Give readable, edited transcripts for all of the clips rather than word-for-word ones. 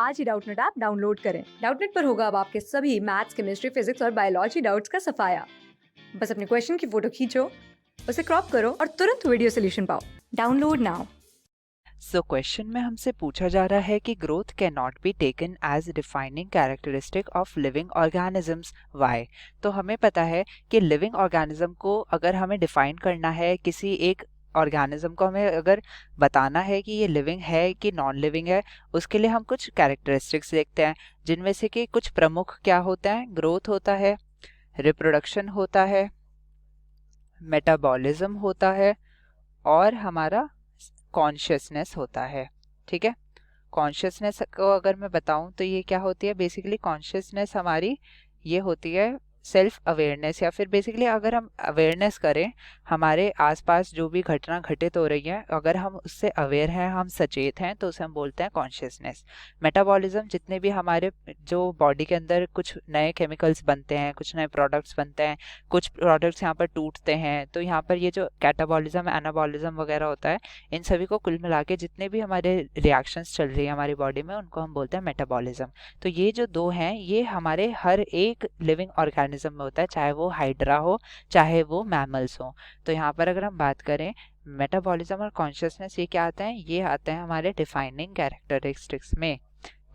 आज ही Doubtnut app download करें। Doubtnut पर होगा अब आपके सभी मैथ्स, केमिस्ट्री, फिजिक्स और बायोलॉजी डाउट्स का सफाया। बस अपने क्वेश्चन की फोटो खींचो, उसे क्रॉप करो और तुरंत वीडियो सोल्यूशन पाओ। Download now. सो क्वेश्चन में हमसे पूछा जा रहा है कि growth can not be taken as defining characteristic of living organisms why. तो हमें पता है कि लिविंग ऑर्गेनिज्म को अगर हमें डिफाइन करना है, किसी एक ऑर्गेनिज्म को हमें अगर बताना है कि ये लिविंग है कि नॉन लिविंग है, उसके लिए हम कुछ कैरेक्टरिस्टिक्स देखते हैं, जिनमें से कि कुछ प्रमुख क्या होता है। ग्रोथ होता है, रिप्रोडक्शन होता है, मेटाबॉलिज्म होता है और हमारा कॉन्शियसनेस होता है। ठीक है, कॉन्शियसनेस को अगर मैं बताऊं तो ये क्या होती है, बेसिकली कॉन्शियसनेस हमारी ये होती है सेल्फ अवेयरनेस, या फिर बेसिकली अगर हम अवेयरनेस करें हमारे आसपास जो भी घटना घटित हो रही है, अगर हम उससे अवेयर हैं, हम सचेत हैं, तो उसे हम बोलते हैं कॉन्शियसनेस। मेटाबॉलिज्म, जितने भी हमारे जो बॉडी के अंदर कुछ नए केमिकल्स बनते हैं, कुछ नए प्रोडक्ट्स बनते हैं, कुछ प्रोडक्ट्स यहाँ पर टूटते हैं, तो यहाँ पर ये जो कैटाबॉलिज्म, एनाबॉलिज्म वगैरह होता है, इन सभी को कुल मिला के जितने भी हमारे रिएक्शंस चल रही है हमारी बॉडी में, उनको हम बोलते हैं मेटाबॉलिज्म। तो ये जो दो हैं, ये हमारे हर एक लिविंग ऑर्गेनिज्म में होता है, चाहे वो हाइड्रा हो, चाहे वो मैमल्स हो। तो यहाँ पर अगर हम बात करें मेटाबॉलिज्म और कॉन्शियसनेस, ये क्या आते हैं, ये आते हैं हमारे डिफाइनिंग कैरेक्टरिस्टिक्स में।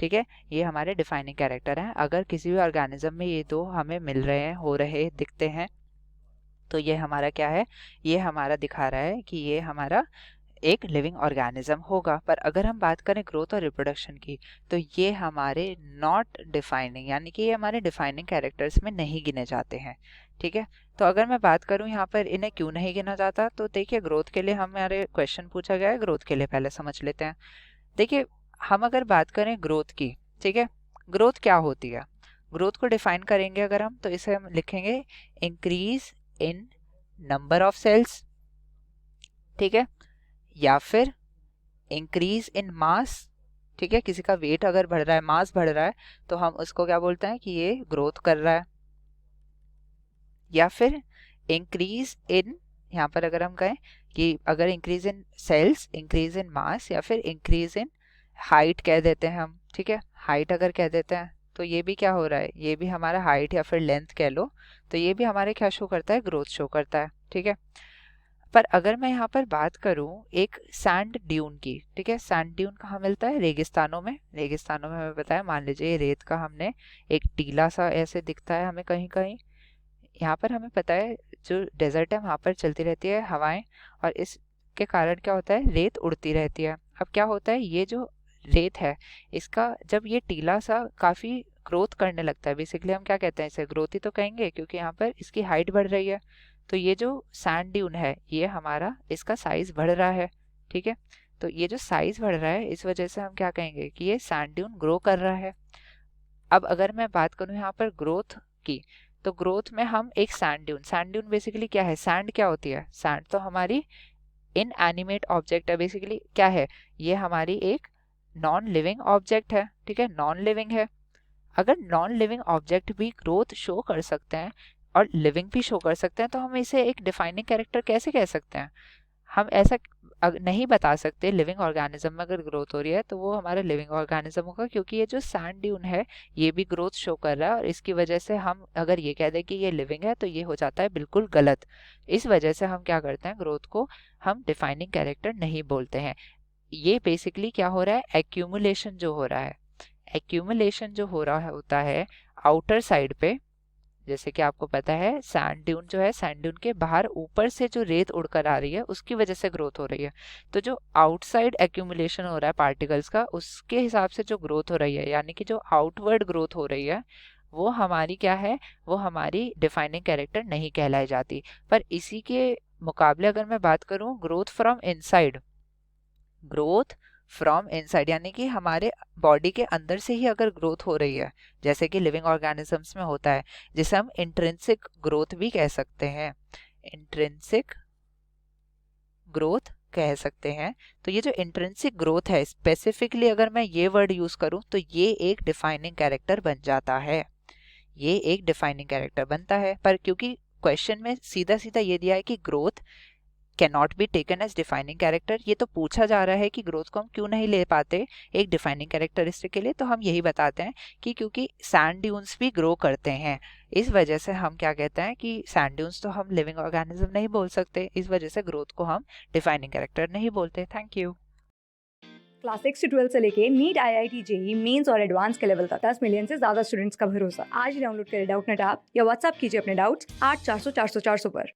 ठीक है, ये हमारे डिफाइनिंग कैरेक्टर हैं। अगर किसी भी ऑर्गेनिज्म में ये दो हमें मिल रहे हैं, हो रहे दिखते हैं, तो ये हमारा क्या है, ये हमारा दिखा रहा है कि ये हमारा एक लिविंग ऑर्गेनिज्म होगा। पर अगर हम बात करें ग्रोथ और रिप्रोडक्शन की, तो ये हमारे नॉट डिफाइनिंग, यानी कि ये हमारे डिफाइनिंग कैरेक्टर्स में नहीं गिने जाते हैं। ठीक है, तो अगर मैं बात करूं यहाँ पर इन्हें क्यों नहीं गिना जाता, तो देखिए ग्रोथ के लिए हमारे क्वेश्चन पूछा गया है, ग्रोथ के लिए पहले समझ लेते हैं। देखिए, हम अगर बात करें ग्रोथ की, ठीक है, ग्रोथ क्या होती है, ग्रोथ को डिफाइन करेंगे अगर हम, तो इसे हम लिखेंगे increase in number of cells, ठीक है, या फिर इंक्रीज इन मास। ठीक है, किसी का वेट अगर बढ़ रहा है, मास बढ़ रहा है, तो हम उसको क्या बोलते हैं कि ये ग्रोथ कर रहा है। या फिर इंक्रीज इन, यहाँ पर अगर हम कहें कि अगर increase in sales, increase in mass, या फिर इंक्रीज इन हाइट कह देते हैं हम। ठीक है, हाइट अगर कह देते हैं, तो ये भी क्या हो रहा है, ये भी हमारा हाइट या फिर लेंथ कह लो, तो ये भी हमारे क्या शो करता है, ग्रोथ शो करता है। ठीक है, पर अगर मैं यहाँ पर बात करूँ एक सैंड ड्यून की, ठीक है, सैंड ड्यून कहाँ मिलता है, रेगिस्तानों में। रेगिस्तानों में हमें पता है, मान लीजिए ये रेत का हमने एक टीला सा ऐसे दिखता है हमें कहीं कहीं, यहाँ पर हमें पता है जो डेजर्ट है वहाँ पर चलती रहती है हवाएं, और इसके कारण क्या होता है, रेत उड़ती रहती है। अब क्या होता है, ये जो रेत है, इसका जब ये टीला सा काफी ग्रोथ करने लगता है, बेसिकली हम क्या कहते हैं, इसे ग्रोथ ही तो कहेंगे, क्योंकि यहाँ पर इसकी हाइट बढ़ रही है। तो ये जो सैंड ड्यून है, ये हमारा इसका साइज बढ़ रहा है। ठीक है, तो ये जो साइज बढ़ रहा है, इस वजह से हम क्या कहेंगे कि ये सैंड ड्यून ग्रो कर रहा है। अब अगर मैं बात करूं यहाँ पर ग्रोथ की, तो ग्रोथ में हम एक sand dune, sand dune basically क्या है, सैंड क्या होती है, सैंड तो हमारी इनएनिमेट ऑब्जेक्ट है, बेसिकली क्या है, ये हमारी एक नॉन लिविंग ऑब्जेक्ट है। ठीक है, नॉन लिविंग है। अगर नॉन लिविंग ऑब्जेक्ट भी ग्रोथ शो कर सकते हैं और लिविंग भी शो कर सकते हैं, तो हम इसे एक डिफाइनिंग कैरेक्टर कैसे कह सकते हैं। हम ऐसा नहीं बता सकते लिविंग ऑर्गेनिज्म में अगर ग्रोथ हो रही है तो वो हमारा लिविंग ऑर्गेनिज्म होगा, क्योंकि ये जो सैंड ड्यून है ये भी ग्रोथ शो कर रहा है, और इसकी वजह से हम अगर ये कह दें कि ये लिविंग है, तो ये हो जाता है बिल्कुल गलत। इस वजह से हम क्या करते हैं, ग्रोथ को हम डिफाइनिंग कैरेक्टर नहीं बोलते हैं। ये बेसिकली क्या हो रहा है, एक्यूमुलेशन जो हो रहा है, एक्यूमुलेशन जो हो रहा होता है आउटर साइड पे, जैसे कि आपको पता है सैंड ड्यून जो है, सैंड ड्यून के बाहर ऊपर से जो रेत उड़कर आ रही है उसकी वजह से ग्रोथ हो रही है। तो जो आउटसाइड एक्यूमुलेशन हो रहा है पार्टिकल्स का, उसके हिसाब से जो ग्रोथ हो रही है, यानी कि जो आउटवर्ड ग्रोथ हो रही है, वो हमारी क्या है, वो हमारी डिफाइनिंग कैरेक्टर नहीं कहलाई जाती। पर इसी के मुकाबले अगर मैं बात करूं growth from inside, growth from inside यानी कि हमारे बॉडी के अंदर से ही अगर ग्रोथ हो रही है, जैसे कि लिविंग ऑर्गेनिजम्स में होता है, जिसे हम इंट्रिंसिक ग्रोथ भी कह सकते हैं, इंट्रिंसिक ग्रोथ कह सकते हैं। तो ये जो इंट्रिंसिक ग्रोथ है, स्पेसिफिकली अगर मैं ये वर्ड यूज करूं, तो ये एक डिफाइनिंग कैरेक्टर बन जाता है, ये एक डिफाइनिंग कैरेक्टर बनता है। पर क्योंकि क्वेश्चन में सीधा सीधा ये दिया है कि growth can not be taken as defining character. ये तो पूछा जा रहा है कि ग्रोथ को हम क्यों नहीं ले पाते एक डिफाइनिंग कैरेक्टरिस्टिक के लिए, तो हम यही बताते हैं कि क्योंकि सैंड ड्यून्स भी ग्रो करते हैं, इस वजह से हम क्या कहते हैं कि सैंड ड्यून्स तो हम लिविंग ऑर्गेनिज्म नहीं बोल सकते, इस वजह से ग्रोथ को हम डिफाइनिंग कैरेक्टर नहीं बोलते। Thank you. क्लास 6 से 12 से लेके नीट, IIT, जेई मेंस और एडवांस के लेवल तक 10 मिलियन से ज्यादा स्टूडेंट्स का भरोसा। आज ही डाउनलोड करें डाउटनेट ऐप या व्हाट्सएप कीजिए अपने डाउट्स 8400 400 400 पर।